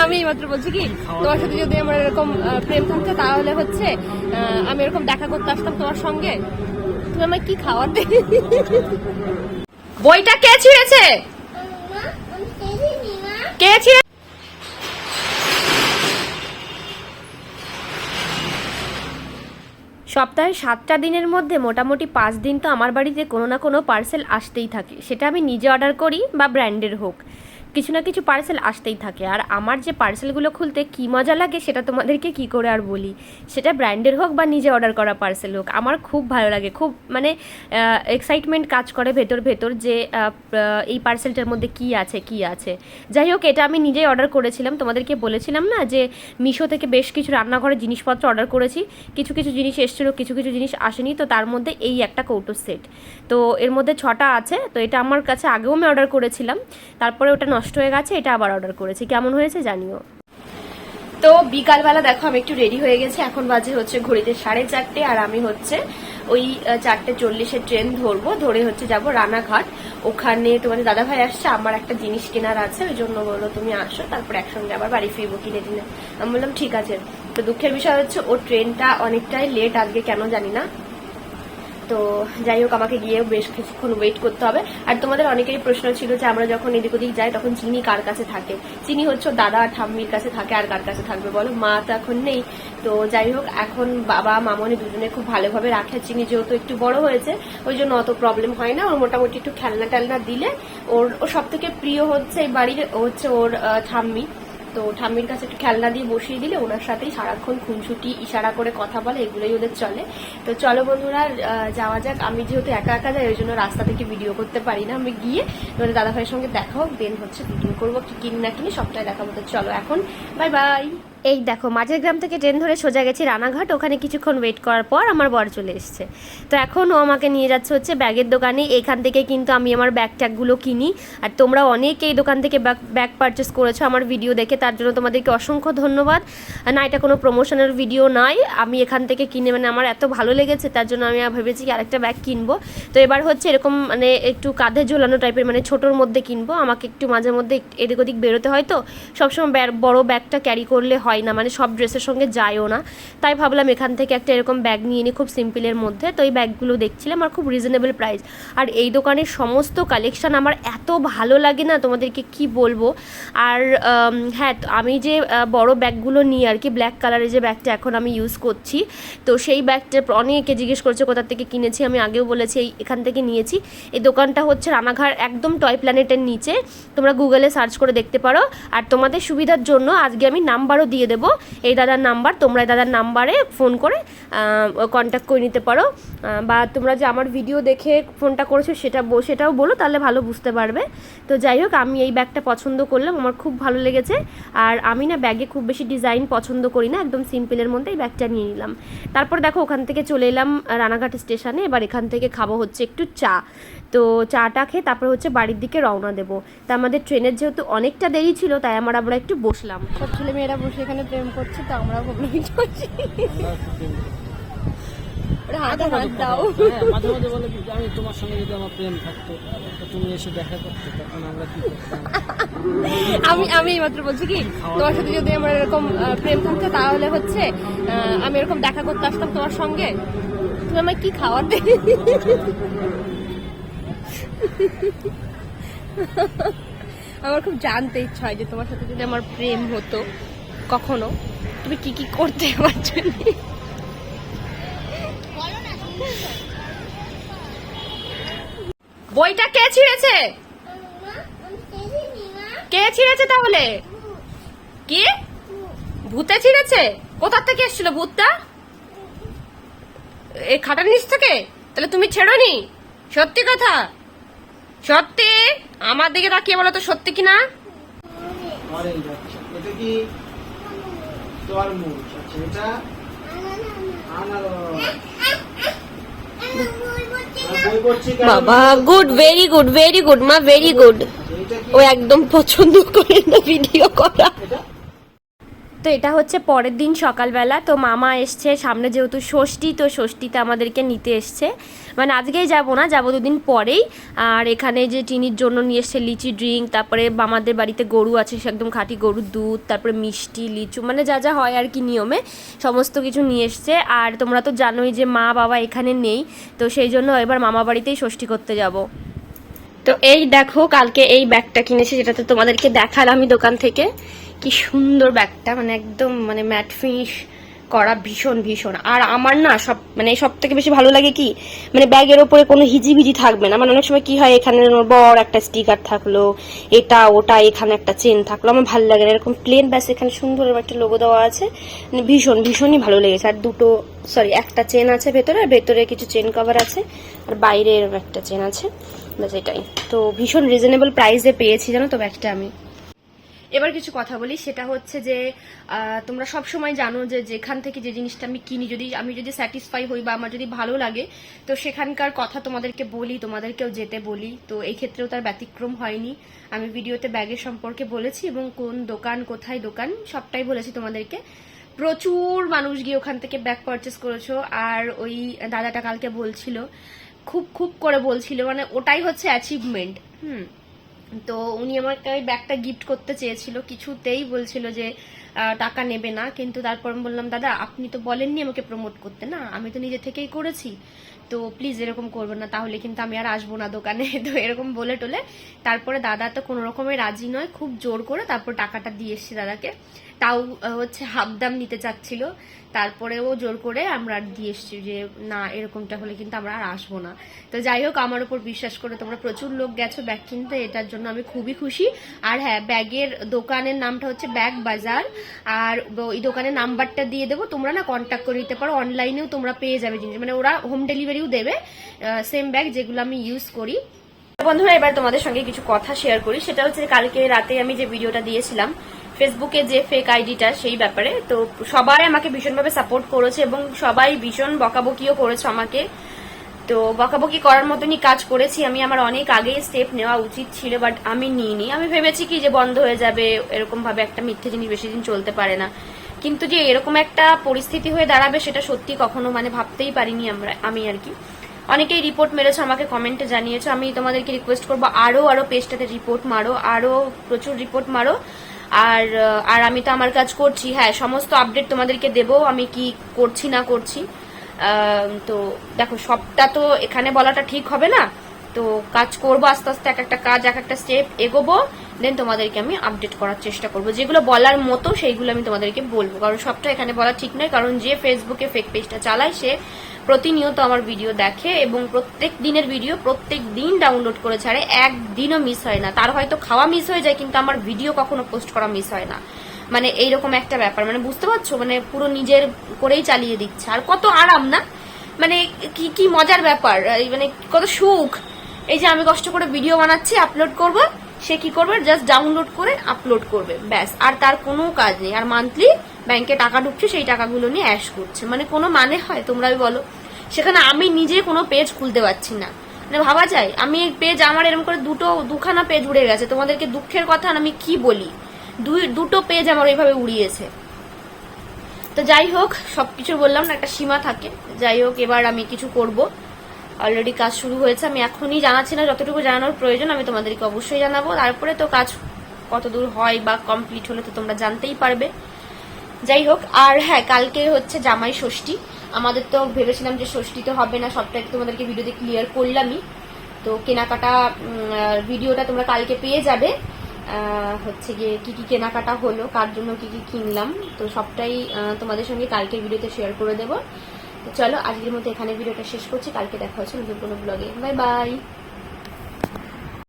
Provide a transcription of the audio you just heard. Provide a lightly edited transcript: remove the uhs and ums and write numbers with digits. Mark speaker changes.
Speaker 1: আমি মাত্র বলছি কি তোমার সাথে যদি আমার এরকম প্রেম থাকতো তাহলে হচ্ছে আমি এরকম দেখা করতে আসতাম তোমার সঙ্গে। তুমি আমায় কি খাওয়ার দেবে? বইটা কে ছিঁড়েছে? কে ছিঁড়ে? সপ্তাহে 7টা দিনের মধ্যে মোটামুটি 5 দিন তো আমার বাড়িতে কোনো না কোনো পার্সেল আসতেই থাকে। সেটা আমি নিজে অর্ডার করি বা ব্র্যান্ডের হোক, কিছু না কিছু পার্সেল আসতেই থাকে। আর আমার যে পার্সেলগুলো খুলতে কী মজা লাগে সেটা তোমাদেরকে কি করে আর বলি। সেটা ব্র্যান্ডের হোক বা নিজে অর্ডার করা পার্সেল হোক, আমার খুব ভালো লাগে। খুব মানে এক্সাইটমেন্ট কাজ করে ভেতর যে এই পার্সেলটার মধ্যে কি আছে। যাই হোক, এটা আমি নিজেই অর্ডার করেছিলাম। তোমাদেরকে বলেছিলাম না যে মিশো থেকে বেশ কিছু রান্নাঘরের জিনিসপত্র অর্ডার করেছি। কিছু কিছু জিনিস এসেছিলো, কিছু কিছু জিনিস আসেনি। তো তার মধ্যে এই একটা কৌটো সেট, তো এর মধ্যে 6টা আছে। তো এটা আমার কাছে আগেও আমি অর্ডার করেছিলাম, তারপরে ওটা নষ্ট হয়ে গেছে, এটা আবার অর্ডার করেছি। কেমন হয়েছে জানিও। তো বিকালবেলা দেখো আমি একটু রেডি হয়ে গেছি। এখন বাজে হচ্ছে ঘড়িতে 4:30, আর আমি হচ্ছে ওই 4:40 ট্রেন ধরবো, ধরে হচ্ছে যাব রানাঘাট। ওখানে তোমাদের দাদাভাই আসছে, আমার একটা জিনিস কেনার আছে, ওই জন্য বললো তুমি আসো, তারপর একসঙ্গে আবার বাড়ি ফিরবো কিনে টিনে। আমি বললাম ঠিক আছে। তো দুঃখের বিষয় হচ্ছে ওর ট্রেনটা অনেকটাই লেট আজকে, কেন জানি না। তো যাই হোক, আমাকে গিয়েও বেশ কিছুক্ষণ ওয়েট করতে হবে। আর তোমাদের অনেকেরই প্রশ্ন ছিল যে আমরা যখন এদিক ওদিক যাই তখন চিনি কার কাছে থাকে। চিনি হচ্ছে দাদা আর ঠাম্মির কাছে থাকে, আর কার কাছে থাকবে বলো? মা তো এখন নেই। তো যাই হোক, এখন বাবা মামনি দুজনে খুব ভালোভাবে রাখে। চিনি যেহেতু একটু বড় হয়েছে, ওই জন্য অত প্রবলেম হয় না। ওর মোটামুটি একটু খেলনা টেলনা দিলে ওর সব থেকে প্রিয় হচ্ছে এই বাড়ির হচ্ছে ওর ঠাম্মি। তো ঠাম্মির কাছে একটু খেলনা দিয়ে বসিয়ে দিলে ওনার সাথেই সারাক্ষণ খুনসুটি ইশারা করে কথা বলে, এগুলোই ওদের চলে। তো চলো বন্ধুরা যাওয়া যাক। আমি যেহেতু একা একা যাই, ওই জন্য রাস্তা থেকে ভিডিও করতে পারি না। আমি গিয়ে তোমাদের দাদা ভাইয়ের সঙ্গে দেখা হোক, দেন হচ্ছে ভিডিও করবো, কি কিনি না কিনি সবটাই দেখাবো। তো চলো এখন বাই বাই। এই দেখো, মাঝের গ্রাম থেকে ট্রেন ধরে সোজা গেছি রানাঘাট। ওখানে কিছুক্ষণ ওয়েট করার পর আমার বর চলে এসছে। তো এখন ও আমাকে নিয়ে যাচ্ছে হচ্ছে ব্যাগের দোকানে। এখান থেকে কিন্তু আমি আমার ব্যাগ ট্যাগগুলো কিনি। আর তোমরা অনেকে এই দোকান থেকে ব্যাগ পারচেস করেছো আমার ভিডিও দেখে, তার জন্য তোমাদেরকে অসংখ্য ধন্যবাদ। না, এটা কোনো প্রমোশনের ভিডিও নয়, আমি এখান থেকে কিনে মানে আমার এত ভালো লেগেছে, তার জন্য আমি ভেবেছি আরেকটা ব্যাগ কিনবো। তো এবার হচ্ছে এরকম মানে একটু কাঁধে ঝোলানো টাইপের, মানে ছোটোর মধ্যে কিনবো। আমাকে একটু মাঝে মধ্যে এদিক ওদিক বেরোতে হয়, তো সবসময় বড় ব্যাগটা ক্যারি করলে হয় না, মানে সব ড্রেসের সঙ্গে যায়ও না। তাই ভাবলাম এখান থেকে একটা এরকম ব্যাগ নিয়ে নিই, খুব সিম্পলের মধ্যে। তো এই ব্যাগগুলো দেখছিলাম আর খুব রিজনেবল প্রাইস। আর এই দোকানের সমস্ত কালেকশান আমার এত ভালো লাগে না, তোমাদেরকে কি বলবো। আর হ্যাঁ, আমি যে বড় ব্যাগগুলো নিই আর কি, ব্ল্যাক কালারের যে ব্যাগটা এখন আমি ইউজ করছি, তো সেই ব্যাগটা অনেকে জিজ্ঞেস করছে কোথা থেকে কিনেছি। আমি আগেও বলেছি এখান থেকে নিয়েছি। এই দোকানটা হচ্ছে রানাঘাট, একদম টয় প্ল্যানেটের নিচে। তোমরা গুগলে সার্চ করে দেখতে পারো। আর তোমাদের সুবিধার জন্য আজকে আমি নাম্বারও দিয়ে দেবো, এই দাদার নাম্বার। তোমরা এই দাদার নাম্বারে ফোন করে কন্ট্যাক্ট করে নিতে পারো, বা তোমরা যে আমার ভিডিও দেখে ফোনটা করেছো সেটাও বলো, তাহলে ভালো বুঝতে পারবে। তো যাই হোক, আমি এই ব্যাগটা পছন্দ করলাম, আমার খুব ভালো লেগেছে। আর আমি না ব্যাগে খুব বেশি ডিজাইন পছন্দ করি না, একদম সিম্পলের মধ্যে এই ব্যাগটা নিয়ে নিলাম। তারপর দেখো ওখান থেকে চলে এলাম রানাঘাট স্টেশনে। এবার এখান থেকে খাবো হচ্ছে একটু চা। তো চাটা খেয়ে তারপরে হচ্ছে বাড়ির দিকে রওনা দেবো। তা আমাদের ট্রেনের যেহেতু অনেকটা দেরি ছিল, তাই আমরা একটু বসলাম। সব ছেলে মেয়েরা বসে এখানে প্রেম করছে, তো আমরা ভাবলাম হাত দাও।
Speaker 2: মাঝে মাঝে বলে কি আমি তোমার সঙ্গে যদি আমার প্রেম থাকতো, তুমি এসে দেখা করতে, তখন আমরা কি করতাম।
Speaker 1: আমি মাত্র বলছি কি তোমার সাথে যদি আমার এরকম প্রেম থাকতো তাহলে হচ্ছে আমি এরকম দেখা করতে আসতাম তোমার সঙ্গে। তুমি আমায় কি খাওয়ার দেবে? আমার খুব জানতে ইচ্ছা হয় যে তোমার সাথে যদি আমার প্রেম হতো কখনো, তুমি কি কি করতে আমার জন্য। বইটা কে ছিঁড়েছে? কে ছিঁড়েছে তাহলে? কি ভূতে ছিঁড়েছে? কোথা থেকে এসেছিল ভূতটা? এই খাটার নিচ থেকে? তাহলে তুমি ছেড়োনি? সত্যি কথা, সত্যি আমার দিকে তাকিয়ে বলো তো সত্যি কিনা।
Speaker 2: এটা কি তরমুজ? আচ্ছা, এটা
Speaker 1: বাবা good, very good, very good মা, ভেরি গুড। ও একদম পছন্দ করে না ভিডিও করা। তো এটা হচ্ছে পরের দিন সকালবেলা। তো মামা এসছে, সামনে যেহেতু ষষ্ঠী, তো ষষ্ঠীতে আমাদেরকে নিতে এসছে, মানে আজকেই যাবো না, যাবো দুদিন পরেই। আর এখানে যে টিনির জন্য নিয়ে এসছে লিচি ড্রিঙ্ক, তারপরে আমাদের বাড়িতে গরু আছে, সে একদম খাঁটি গরুর দুধ, তারপরে মিষ্টি, লিচু, মানে যা যা হয় আর কি নিয়মে সমস্ত কিছু নিয়ে এসছে। আর তোমরা তো জানোই যে মা বাবা এখানে নেই, তো সেই জন্য এবার মামা বাড়িতেই ষষ্ঠী করতে যাব। তো এই দেখো কালকে এই ব্যাগটা কিনেছি, যেটা তো তোমাদেরকে দেখালাম আমি দোকান থেকে। কি সুন্দর ব্যাগটা, মানে একদম মানে ম্যাট ফিনিশ করা, ভীষণ ভীষণ। আর আমার না সব থেকে বেশি ভালো লাগে কি, মানে ব্যাগের ওপরে কোনো হিজিবিজি থাকবে না। মানে অনেক সময় কি হয়, এখানে বড় একটা স্টিকার থাকলো, এটা ওটা, এখানে একটা চেন থাকলো, আমার ভালো লাগে না। এরকম প্লেন ব্যাস, এখানে সুন্দর একটা লোগো দেওয়া আছে, মানে ভীষণই ভালো লেগেছে। আর একটা চেন আছে ভেতরে, ভেতরে কিছু চেন কভার আছে, আর বাইরে এরকম একটা চেন আছে, ব্যাস এটাই। তো ভীষণ রিজনেবল প্রাইসে পেয়েছি জানো তো ব্যাগটা আমি। এবার কিছু কথা বলি, সেটা হচ্ছে যে তোমরা সব সময় জানো যে যেখান থেকে যে জিনিসটা আমি কিনি, আমি যদি স্যাটিসফাই হই বা আমার যদি ভালো লাগে, তো সেখানকার কথা তোমাদেরকে বলি, তোমাদেরকেও যেতে বলি। তো এই ক্ষেত্রেও তার ব্যতিক্রম হয়নি। আমি ভিডিওতে ব্যাগের সম্পর্কে বলেছি এবং কোন দোকান, কোথায় দোকান, সবটাই বলেছি তোমাদেরকে। প্রচুর মানুষ গিয়ে ওখান থেকে ব্যাগ পারচেস করেছো। আর ওই দাদাটা কালকে বলছিল, খুব করে বলছিল, মানে ওটাই হচ্ছে অ্যাচিভমেন্ট। তো উনি আমাকে ওই ব্যাগটা গিফট করতে চেয়েছিল, কিছুতেই বলছিল যে টাকা নেবে না। কিন্তু তারপর আমি বললাম, দাদা আপনি তো বলেননি আমাকে প্রমোট করতে, না আমি তো নিজে থেকেই করেছি, তো প্লিজ এরকম করবেন না, তাহলে কিন্তু আমি আর আসবো না দোকানে। তো এরকম বলে টোলে তারপরে দাদা তো কোনো রকমের রাজি নয়, খুব জোর করে তারপর টাকাটা দিয়ে এসছি দাদাকে। তাও হচ্ছে হাফ দাম নিতে চাচ্ছিল, তারপরেও জোর করে আমরা দিয়ে এসছি যে না, এরকমটা হলে কিন্তু আমরা আর আসবো না। তো যাই হোক, আমার উপর বিশ্বাস করে তোমরা প্রচুর লোক গেছো ব্যাগ কিনতে, এটার জন্য আমি খুবই খুশি। আর হ্যাঁ, ব্যাগের দোকানের নামটা হচ্ছে ব্যাগ বাজার, আর ওই দোকানের নাম্বারটা দিয়ে দেবো, তোমরা না কন্ট্যাক্ট করে নিতে পারো, অনলাইনেও তোমরা পেয়ে যাবে জিনিস, মানে ওরা হোম ডেলিভারিও দেবে সেম ব্যাগ যেগুলো আমি ইউজ করি। বন্ধুরা, এবার তোমাদের সঙ্গে কিছু কথা শেয়ার করি, সেটা হচ্ছে কালকে রাতে আমি যে ভিডিওটা দিয়েছিলাম ফেসবুকে, যে ফেক আইডিটা, সেই ব্যাপারে। তো সবাই আমাকে ভীষণভাবে সাপোর্ট করেছে এবং সবাই ভীষণ বকাবকিও করেছে আমাকে। তো বকাবকি করার মতনই কাজ করেছি আমি, আমার অনেক আগেই স্টেপ নেওয়া উচিত ছিল, বাট আমি নিইনি। আমি ভেবেছি কি যে বন্ধ হয়ে যাবে, এরকম ভাবে একটা মিথ্যে জিনিস বেশি দিন চলতে পারে না, কিন্তু যে এরকম একটা পরিস্থিতি হয়ে দাঁড়াবে সেটা সত্যি কখনো মানে ভাবতেই পারিনি আমি আর কি। অনেকেই রিপোর্ট মেরেছো, আমাকে কমেন্টে জানিয়েছো। আমি তোমাদেরকে রিকোয়েস্ট করবো আরো পেজটাতে রিপোর্ট মারো, আরো প্রচুর রিপোর্ট মারো। আর আমি তো আমার কাজ করছি, হ্যাঁ সমস্ত আপডেট তোমাদেরকে দেবো আমি কি করছি না করছি। তো দেখো, সবটা তো এখানে বলাটা ঠিক হবে না, তো কাজ করবো আস্তে আস্তে, এক একটা কাজ, এক একটা স্টেপ এগোবো, দেন তোমাদেরকে আমি আপডেট করার চেষ্টা করবো। যেগুলো বলার মতো সেইগুলো আমি তোমাদেরকে বলবো, কারণ সবটা এখানে বলা ঠিক নয়। কারণ যে ফেসবুকে ফেক পেজটা চালায় সে প্রতিনিয়ত আমার ভিডিও দেখে এবং প্রত্যেক দিনের ভিডিও প্রত্যেক দিন ডাউনলোড করে ছাড়ে, একদিনও মিস হয় না। তার হয়তো খাওয়া মিস হয়ে যায়, কিন্তু আমার ভিডিও কখনো পোস্ট করা মিস হয় না। মানে এইরকম একটা ব্যাপার, মানে বুঝতে পারছো, মানে পুরো নিজের করেই চালিয়ে দিচ্ছে। আর কত আরাম না, মানে কি মজার ব্যাপার, মানে কত সুখ। এই যে আমি কষ্ট করে ভিডিও বানাচ্ছি, আপলোড করব, সে কি করবে, জাস্ট ডাউনলোড করে আপলোড করবে, ব্যাস। আর তার কোনো কাজ নেই। আর মান্থলি ব্যাংকে টাকা ঢুকছে, সেই টাকাগুলো নিয়ে অ্যাশ করছে, মানে কোনো মানে হয় তোমরাই বলো। সেখানে আমি নিজে কোনো পেজ খুলতে পারছি না, মানে ভাবা যায়। আমি পেজ, আমার এরকম করে দুখানা পেজ উড়ে গেছে, তোমাদেরকে দুঃখের কথা আমি কি বলি, দুটো পেজ আমার এইভাবে উড়িয়েছে। তো যাই হোক, সবকিছু বললাম না, একটা সীমা থাকে। যাই হোক, এবার আমি কিছু করব, অলরেডি কাজ শুরু হয়েছে। আমি এখনই জানাচ্ছি না, যতটুকু জানানোর প্রয়োজন আমি তোমাদেরকে অবশ্যই জানাবো। তারপরে তো কাজ কত দূর হয় বা কমপ্লিট হলে তো তোমরা জানতেই পারবে। যাই হোক, আর হ্যাঁ, কালকে হচ্ছে জামাই ষষ্ঠী। আমাদের তো ভেবেছিলাম যে ষষ্ঠী তো হবে না, সবটাই তোমাদেরকে ভিডিওতে ক্লিয়ার করলামই। তো কেনাকাটা ভিডিওটা তোমরা কালকে পেয়ে যাবে, হচ্ছে গিয়ে কি কি কেনাকাটা হলো, কার জন্য কি কি কিনলাম, তো সবটাই তোমাদের সঙ্গে কালকের ভিডিওতে শেয়ার করে দেবো। তো চলো, আজকের মতো এখানে ভিডিওটা শেষ করছি, কালকে দেখা হচ্ছে নতুন কোনো ব্লগে। Bye bye.